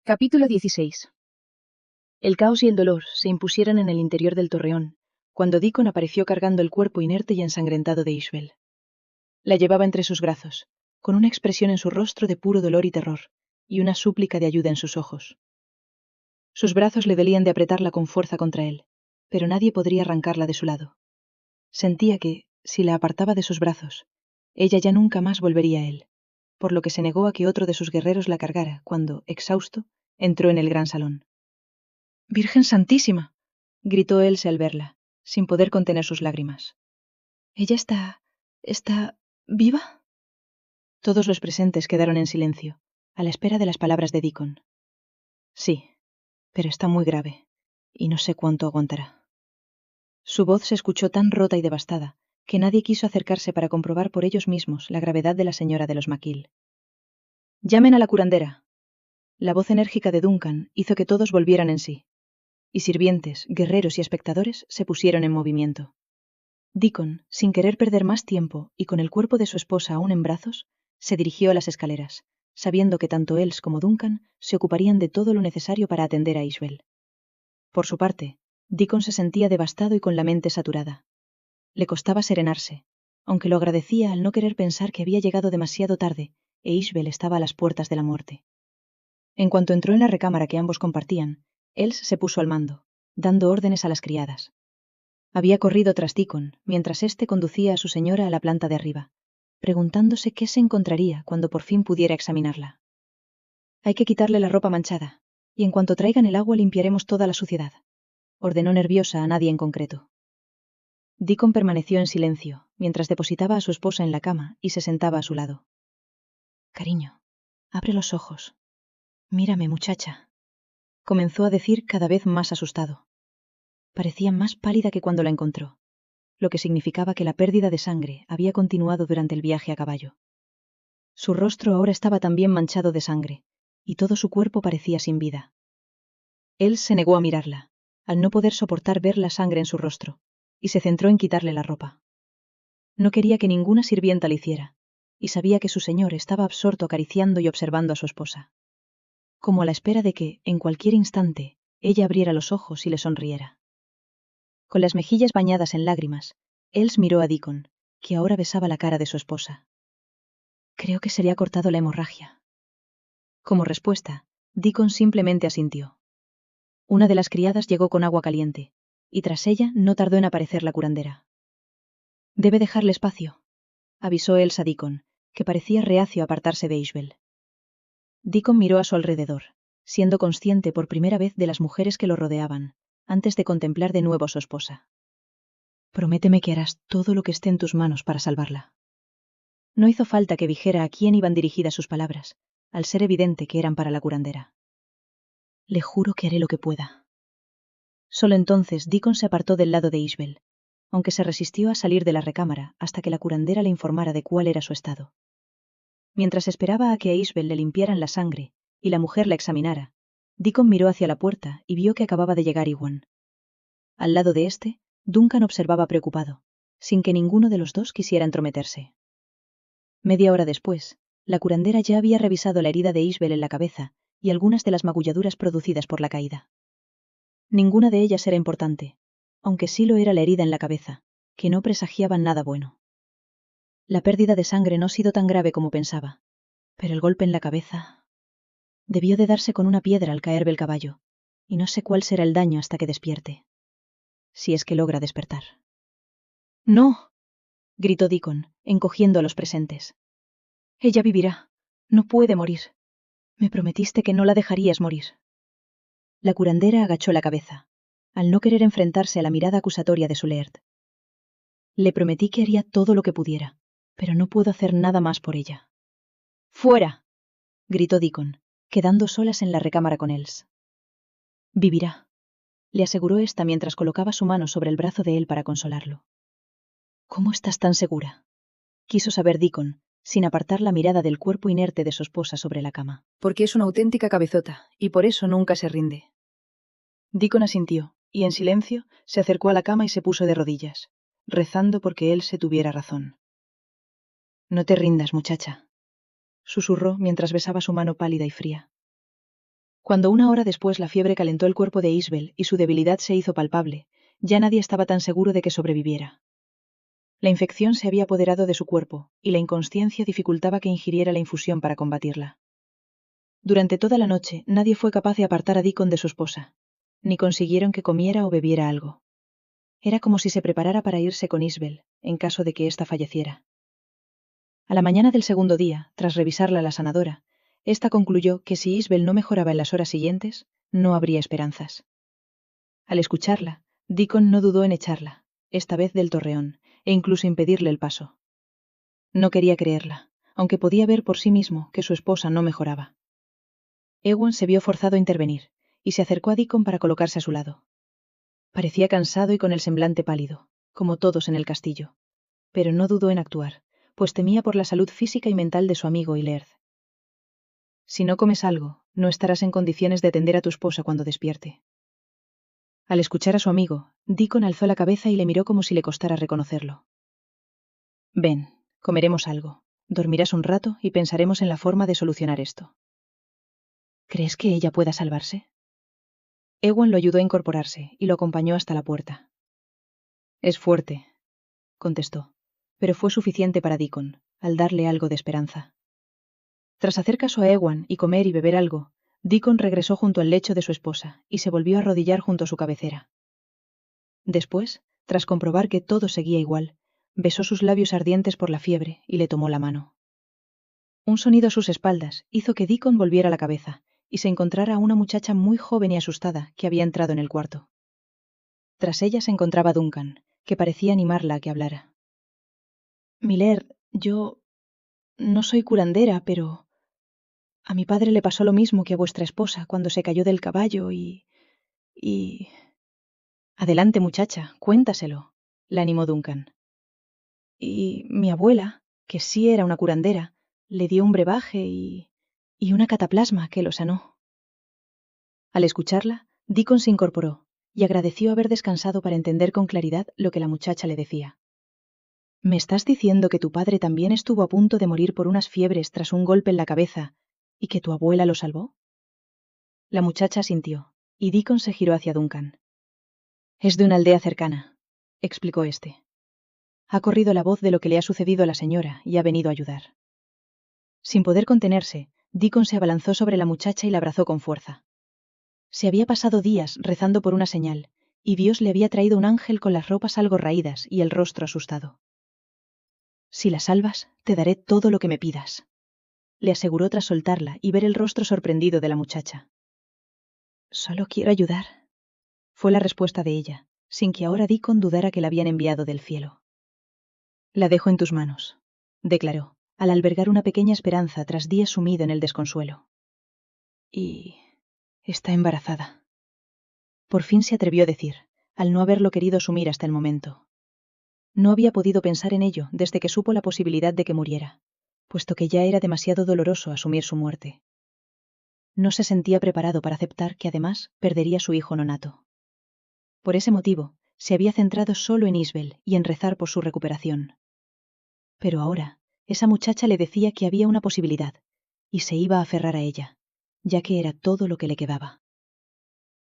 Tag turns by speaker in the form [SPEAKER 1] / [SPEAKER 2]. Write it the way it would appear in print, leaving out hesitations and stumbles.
[SPEAKER 1] Capítulo 16. El caos y el dolor se impusieron en el interior del torreón, cuando Deacon apareció cargando el cuerpo inerte y ensangrentado de Ishbel. La llevaba entre sus brazos, con una expresión en su rostro de puro dolor y terror, y una súplica de ayuda en sus ojos. Sus brazos le dolían de apretarla con fuerza contra él, pero nadie podría arrancarla de su lado. Sentía que, si la apartaba de sus brazos, ella ya nunca más volvería a él, por lo que se negó a que otro de sus guerreros la cargara cuando, exhausto, entró en el gran salón. «¡Virgen Santísima!», gritó Elsa al verla, sin poder contener sus lágrimas. «¿Ella está viva?». Todos los presentes quedaron en silencio, a la espera de las palabras de Deacon. «Sí, pero está muy grave, y no sé cuánto aguantará». Su voz se escuchó tan rota y devastada, que nadie quiso acercarse para comprobar por ellos mismos la gravedad de la señora de los McKill. «¡Llamen a la curandera!». La voz enérgica de Duncan hizo que todos volvieran en sí, y sirvientes, guerreros y espectadores se pusieron en movimiento. Deacon, sin querer perder más tiempo y con el cuerpo de su esposa aún en brazos, se dirigió a las escaleras, sabiendo que tanto Elsa como Duncan se ocuparían de todo lo necesario para atender a Ishbel. Por su parte, Deacon se sentía devastado y con la mente saturada. Le costaba serenarse, aunque lo agradecía al no querer pensar que había llegado demasiado tarde e Ishbel estaba a las puertas de la muerte. En cuanto entró en la recámara que ambos compartían, Elsa se puso al mando, dando órdenes a las criadas. Había corrido tras Deacon, mientras éste conducía a su señora a la planta de arriba, preguntándose qué se encontraría cuando por fin pudiera examinarla. «Hay que quitarle la ropa manchada, y en cuanto traigan el agua limpiaremos toda la suciedad», ordenó nerviosa a nadie en concreto. Deacon permaneció en silencio, mientras depositaba a su esposa en la cama y se sentaba a su lado. «Cariño, abre los ojos. Mírame, muchacha», comenzó a decir cada vez más asustado. Parecía más pálida que cuando la encontró, lo que significaba que la pérdida de sangre había continuado durante el viaje a caballo. Su rostro ahora estaba también manchado de sangre, y todo su cuerpo parecía sin vida. Él se negó a mirarla, al no poder soportar ver la sangre en su rostro, y se centró en quitarle la ropa. No quería que ninguna sirvienta le hiciera, y sabía que su señor estaba absorto acariciando y observando a su esposa, como a la espera de que, en cualquier instante, ella abriera los ojos y le sonriera. Con las mejillas bañadas en lágrimas, Els miró a Deacon, que ahora besaba la cara de su esposa. «Creo que se le ha cortado la hemorragia». Como respuesta, Deacon simplemente asintió. Una de las criadas llegó con agua caliente, y tras ella no tardó en aparecer la curandera. «Debe dejarle espacio», avisó Els a Deacon, que parecía reacio a apartarse de Ishbel. Deacon miró a su alrededor, siendo consciente por primera vez de las mujeres que lo rodeaban, antes de contemplar de nuevo a su esposa. «Prométeme que harás todo lo que esté en tus manos para salvarla». No hizo falta que dijera a quién iban dirigidas sus palabras, al ser evidente que eran para la curandera. «Le juro que haré lo que pueda». Solo entonces Deacon se apartó del lado de Ishbel, aunque se resistió a salir de la recámara hasta que la curandera le informara de cuál era su estado. Mientras esperaba a que a Ishbel le limpiaran la sangre y la mujer la examinara, Deacon miró hacia la puerta y vio que acababa de llegar Iwan. Al lado de éste, Duncan observaba preocupado, sin que ninguno de los dos quisiera entrometerse. Media hora después, la curandera ya había revisado la herida de Ishbel en la cabeza y algunas de las magulladuras producidas por la caída. Ninguna de ellas era importante, aunque sí lo era la herida en la cabeza, que no presagiaba nada bueno. La pérdida de sangre no ha sido tan grave como pensaba, pero el golpe en la cabeza... Debió de darse con una piedra al caer del caballo, y no sé cuál será el daño hasta que despierte. Si es que logra despertar. «¡No!», gritó Deacon, encogiendo a los presentes. «Ella vivirá. No puede morir. Me prometiste que no la dejarías morir». La curandera agachó la cabeza, al no querer enfrentarse a la mirada acusatoria de su Laird. «Le prometí que haría todo lo que pudiera, pero no puedo hacer nada más por ella». «¡Fuera!», gritó Deacon, quedando solas en la recámara con Els. «Vivirá», le aseguró esta mientras colocaba su mano sobre el brazo de él para consolarlo. «¿Cómo estás tan segura?», quiso saber Deacon, sin apartar la mirada del cuerpo inerte de su esposa sobre la cama. «Porque es una auténtica cabezota, y por eso nunca se rinde». Deacon asintió, y en silencio se acercó a la cama y se puso de rodillas, rezando porque él se tuviera razón. «No te rindas, muchacha», susurró mientras besaba su mano pálida y fría. Cuando 1 hora después la fiebre calentó el cuerpo de Isabel y su debilidad se hizo palpable, ya nadie estaba tan seguro de que sobreviviera. La infección se había apoderado de su cuerpo, y la inconsciencia dificultaba que ingiriera la infusión para combatirla. Durante toda la noche nadie fue capaz de apartar a Deacon de su esposa, ni consiguieron que comiera o bebiera algo. Era como si se preparara para irse con Isabel, en caso de que ésta falleciera. A la mañana del segundo día, tras revisarla la sanadora, ésta concluyó que si Isabel no mejoraba en las horas siguientes, no habría esperanzas. Al escucharla, Deacon no dudó en echarla, esta vez del torreón, e incluso impedirle el paso. No quería creerla, aunque podía ver por sí mismo que su esposa no mejoraba. Ewan se vio forzado a intervenir, y se acercó a Deacon para colocarse a su lado. Parecía cansado y con el semblante pálido, como todos en el castillo, pero no dudó en actuar, pues temía por la salud física y mental de su amigo Ilerth. Si no comes algo, no estarás en condiciones de atender a tu esposa cuando despierte. Al escuchar a su amigo, Deacon alzó la cabeza y le miró como si le costara reconocerlo. Ven, comeremos algo, dormirás un rato y pensaremos en la forma de solucionar esto. ¿Crees que ella pueda salvarse? Ewan lo ayudó a incorporarse y lo acompañó hasta la puerta. Es fuerte, contestó, pero fue suficiente para Deacon, al darle algo de esperanza. Tras hacer caso a Ewan y comer y beber algo, Deacon regresó junto al lecho de su esposa y se volvió a arrodillar junto a su cabecera. Después, tras comprobar que todo seguía igual, besó sus labios ardientes por la fiebre y le tomó la mano. Un sonido a sus espaldas hizo que Deacon volviera la cabeza y se encontrara a una muchacha muy joven y asustada que había entrado en el cuarto. Tras ella se encontraba Duncan, que parecía animarla a que hablara. Miller, yo no soy curandera, pero a mi padre le pasó lo mismo que a vuestra esposa cuando se cayó del caballo y... Adelante, muchacha, cuéntaselo, la animó Duncan. Y mi abuela, que sí era una curandera, le dio un brebaje y una cataplasma que lo sanó. Al escucharla, Deacon se incorporó y agradeció haber descansado para entender con claridad lo que la muchacha le decía. ¿Me estás diciendo que tu padre también estuvo a punto de morir por unas fiebres tras un golpe en la cabeza y que tu abuela lo salvó? La muchacha asintió, y Deacon se giró hacia Duncan. Es de una aldea cercana, explicó este. Ha corrido la voz de lo que le ha sucedido a la señora y ha venido a ayudar. Sin poder contenerse, Deacon se abalanzó sobre la muchacha y la abrazó con fuerza. Se había pasado días rezando por una señal, y Dios le había traído un ángel con las ropas algo raídas y el rostro asustado. Si la salvas, te daré todo lo que me pidas, le aseguró tras soltarla y ver el rostro sorprendido de la muchacha. Solo quiero ayudar, fue la respuesta de ella, sin que ahora Deacon dudara que la habían enviado del cielo. La dejo en tus manos, declaró, al albergar una pequeña esperanza tras días sumido en el desconsuelo. Y... está embarazada. Por fin se atrevió a decir, al no haberlo querido asumir hasta el momento. No había podido pensar en ello desde que supo la posibilidad de que muriera, puesto que ya era demasiado doloroso asumir su muerte. No se sentía preparado para aceptar que además perdería su hijo nonato. Por ese motivo, se había centrado solo en Isabel y en rezar por su recuperación. Pero ahora, esa muchacha le decía que había una posibilidad, y se iba a aferrar a ella, ya que era todo lo que le quedaba.